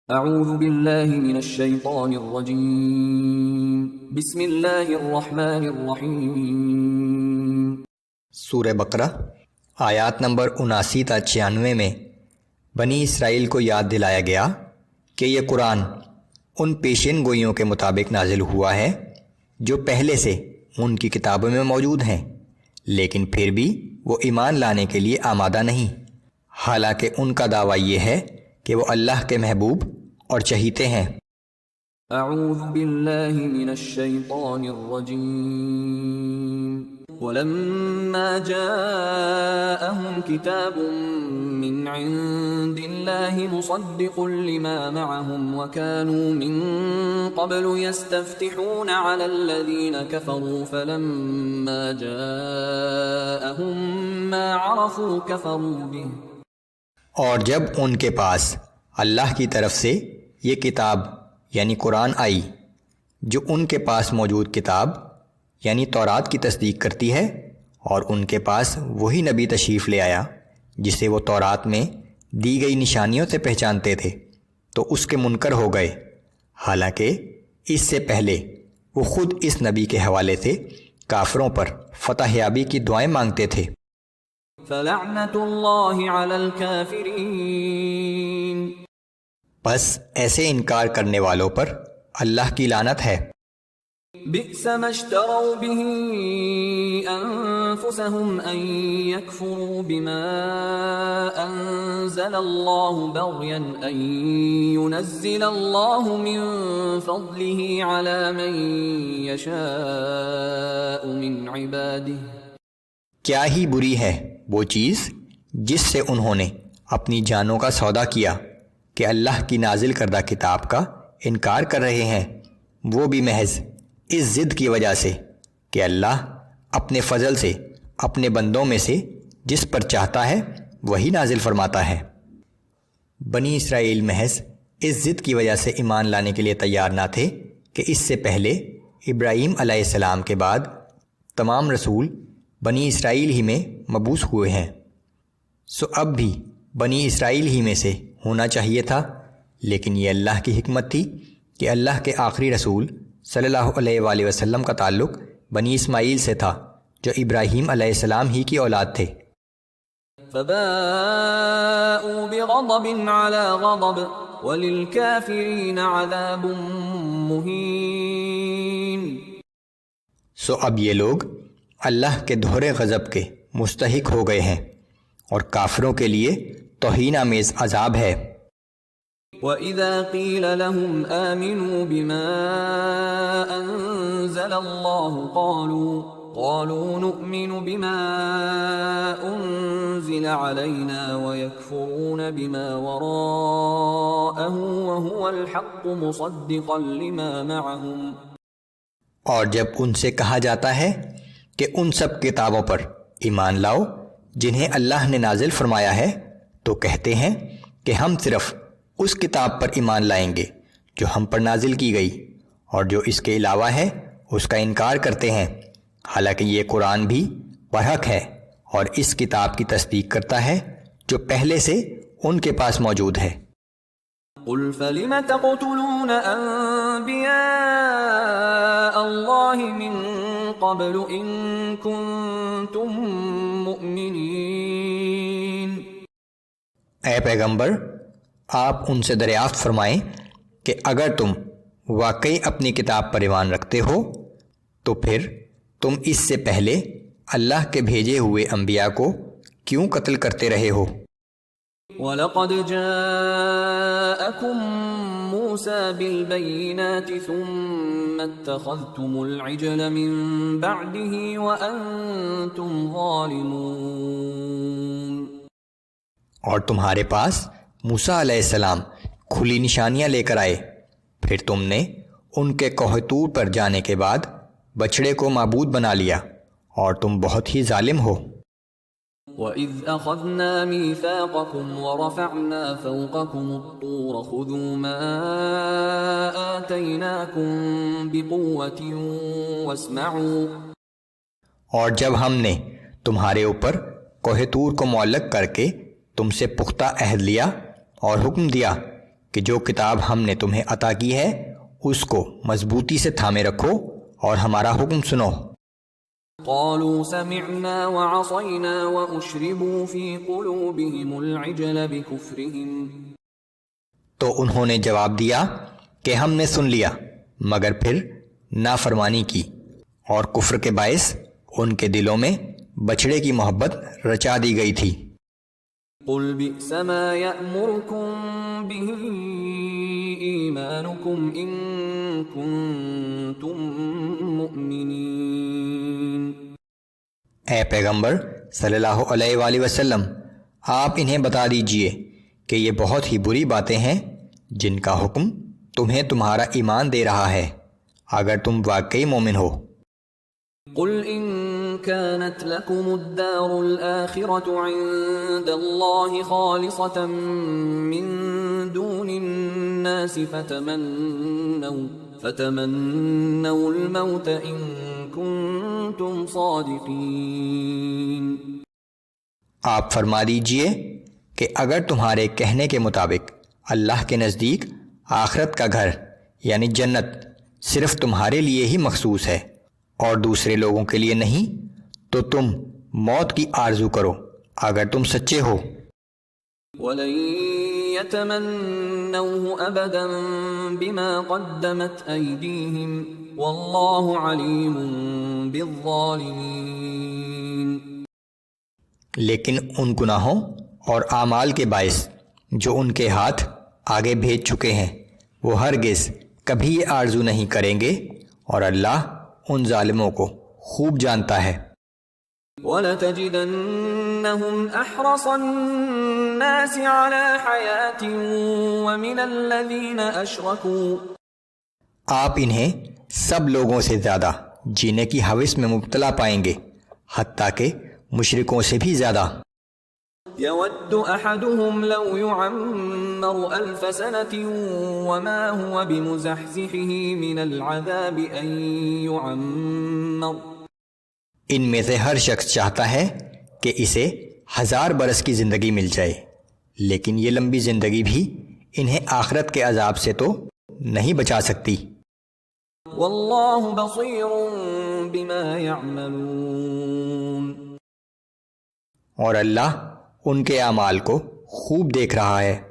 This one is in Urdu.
اعوذ باللہ من الشیطان الرجیم بسم اللہ الرحمن الرحیم۔ سورہ بقرہ آیات نمبر 79 تا 96 میں بنی اسرائیل کو یاد دلایا گیا کہ یہ قرآن ان پیشین گوئیوں کے مطابق نازل ہوا ہے جو پہلے سے ان کی کتابوں میں موجود ہیں، لیکن پھر بھی وہ ایمان لانے کے لیے آمادہ نہیں، حالانکہ ان کا دعویٰ یہ ہے کہ وہ اللہ کے محبوب اور چہیتے ہیں۔ اعوذ باللہ من الشیطان الرجیم۔ ولما جاءهم كتاب من عند الله مصدق لما معهم وكانوا من قبل يستفتحون على الذين كفروا فلما جاءهم ما عرفوا كفروا به۔ اور جب ان کے پاس اللہ کی طرف سے یہ کتاب یعنی قرآن آئی جو ان کے پاس موجود کتاب یعنی تورات کی تصدیق کرتی ہے، اور ان کے پاس وہی نبی تشریف لے آیا جسے وہ تورات میں دی گئی نشانیوں سے پہچانتے تھے، تو اس کے منکر ہو گئے، حالانکہ اس سے پہلے وہ خود اس نبی کے حوالے سے کافروں پر فتح یابی کی دعائیں مانگتے تھے۔ فلعنت اللہ علی الکافرین۔ بس ایسے انکار کرنے والوں پر اللہ کی لعنت ہے۔ بئس ما اشتروا به انفسهم ان يكفروا بما انزل الله بغيا ان ينزل الله من فضله على من يشاء من عباده۔ کیا ہی بری ہے وہ چیز جس سے انہوں نے اپنی جانوں کا سودا کیا کہ اللہ کی نازل کردہ کتاب کا انکار کر رہے ہیں، وہ بھی محض اس ضد کی وجہ سے کہ اللہ اپنے فضل سے اپنے بندوں میں سے جس پر چاہتا ہے وہی نازل فرماتا ہے۔ بنی اسرائیل محض اس ضد کی وجہ سے ایمان لانے کے لیے تیار نہ تھے کہ اس سے پہلے ابراہیم علیہ السلام کے بعد تمام رسول بنی اسرائیل ہی میں مبعوث ہوئے ہیں، سو اب بھی بنی اسرائیل ہی میں سے ہونا چاہیے تھا، لیکن یہ اللہ کی حکمت تھی کہ اللہ کے آخری رسول صلی اللہ علیہ وآلہ وسلم کا تعلق بنی اسماعیل سے تھا جو ابراہیم علیہ السلام ہی کی اولاد تھے۔ فباءوا بغضب على غضب وللكافرين عذاب مهين۔ سو اب یہ لوگ اللہ کے دہرے غضب کے مستحق ہو گئے ہیں، اور کافروں کے لیے توہین آمیز عذاب ہے۔ وَإِذَا قِيلَ لَهُمْ آمِنُوا بِمَا أَنزَلَ اللَّهُ قَالُوا نُؤْمِنُ بِمَا أُنزِلَ عَلَيْنَا وَيَكْفُرُونَ بِمَا وَرَاءَهُ وَهُوَ الْحَقُّ مُصَدِّقًا لِمَا مَعَهُمْ۔ اور جب ان سے کہا جاتا ہے کہ ان سب کتابوں پر ایمان لاؤ جنہیں اللہ نے نازل فرمایا ہے، تو کہتے ہیں کہ ہم صرف اس کتاب پر ایمان لائیں گے جو ہم پر نازل کی گئی، اور جو اس کے علاوہ ہے اس کا انکار کرتے ہیں، حالانکہ یہ قرآن بھی برحق ہے اور اس کتاب کی تصدیق کرتا ہے جو پہلے سے ان کے پاس موجود ہے۔ قُلْ فَلِمَ تَقْتُلُونَ أَنبِيَاءَ اللَّهِ مِن قَبْلُ إِن كُنتُم مُّؤْمِنِينَ۔ اے پیغمبر، آپ ان سے دریافت فرمائیں کہ اگر تم واقعی اپنی کتاب پر ایمان رکھتے ہو تو پھر تم اس سے پہلے اللہ کے بھیجے ہوئے انبیاء کو کیوں قتل کرتے رہے ہو؟ وَلَقَدْ جَاءَكُم مُّوسَىٰ بِالْبَيِّنَاتِ ثُمَّ اتَّخَذْتُمُ الْعِجْلَ مِن بَعْدِهِ وَأَنتُمْ ظَالِمُونَ۔ اور تمہارے پاس موسیٰ علیہ السلام کھلی نشانیاں لے کر آئے، پھر تم نے ان کے کوہ طور پر جانے کے بعد بچڑے کو معبود بنا لیا، اور تم بہت ہی ظالم ہو۔ وَإِذْ أَخَذْنَا مِيثَاقَكُمْ وَرَفَعْنَا فَوْقَكُمُ الطُّورَ خُذُوا مَا آتَيْنَاكُمْ بِقُوَّةٍ وَاسْمَعُوا۔ اور جب ہم نے تمہارے اوپر کوہ طور کو معلق کر کے تم سے پختہ عہد لیا اور حکم دیا کہ جو کتاب ہم نے تمہیں عطا کی ہے اس کو مضبوطی سے تھامے رکھو اور ہمارا حکم سنو۔ قالوا سمعنا وعصينا وأشربوا في قلوبهم العجل بكفرهم تو انہوں نے جواب دیا کہ ہم نے سن لیا، مگر پھر نافرمانی کی، اور کفر کے باعث ان کے دلوں میں بچھڑے کی محبت رچا دی گئی تھی۔ قل بئس ما يأمركم به إيمانكم إن كنتم مؤمنين۔ اے پیغمبر صلی اللہ علیہ وآلہ وسلم، آپ انہیں بتا دیجئے کہ یہ بہت ہی بری باتیں ہیں جن کا حکم تمہیں تمہارا ایمان دے رہا ہے، اگر تم واقعی مومن ہو۔ قل إن كانت لكم الدار الآخرة عند الله خالصة من دون الناس فتمنوا الموت إن كنتم صادقين۔ آپ فرما دیجئے کہ اگر تمہارے کہنے کے مطابق اللہ کے نزدیک آخرت کا گھر یعنی جنت صرف تمہارے لیے ہی مخصوص ہے اور دوسرے لوگوں کے لیے نہیں، تو تم موت کی آرزو کرو اگر تم سچے ہو۔ وَلَن يَتَمَنَّوْهُ أَبَدًا بِمَا قَدَّمَتْ أَيْدِيهِمْ وَاللَّهُ عَلِيمٌ بِالظَّالِمِينَ۔ لیکن ان گناہوں اور اعمال کے باعث جو ان کے ہاتھ آگے بھیج چکے ہیں وہ ہرگز کبھی یہ آرزو نہیں کریں گے، اور اللہ ان ظالموں کو خوب جانتا ہے۔ وَلَتَجِدَنَّهُمْ أَحْرَصَ النَّاسِ عَلَى حَيَاةٍ وَمِنَ الَّذِينَ أَشْرَكُوا، آپ انہیں سب لوگوں سے زیادہ جینے کی ہوس میں مبتلا پائیں گے، حتیٰ کہ مشرکوں سے بھی زیادہ۔ يَوَدُّ أَحَدُهُمْ لَوْ يُعَمَّرُ أَلْفَ سَنَةٍ وَمَا هُوَ بِمُزَحْزِحِهِ مِنَ الْعَذَابِ أَن يُعَمَّرَ۔ ان میں سے ہر شخص چاہتا ہے کہ اسے 1000 برس کی زندگی مل جائے، لیکن یہ لمبی زندگی بھی انہیں آخرت کے عذاب سے تو نہیں بچا سکتی۔ وَاللَّهُ بَصِيرٌ بِمَا يَعْمَلُونَ، اور اللہ ان کے اعمال کو خوب دیکھ رہا ہے۔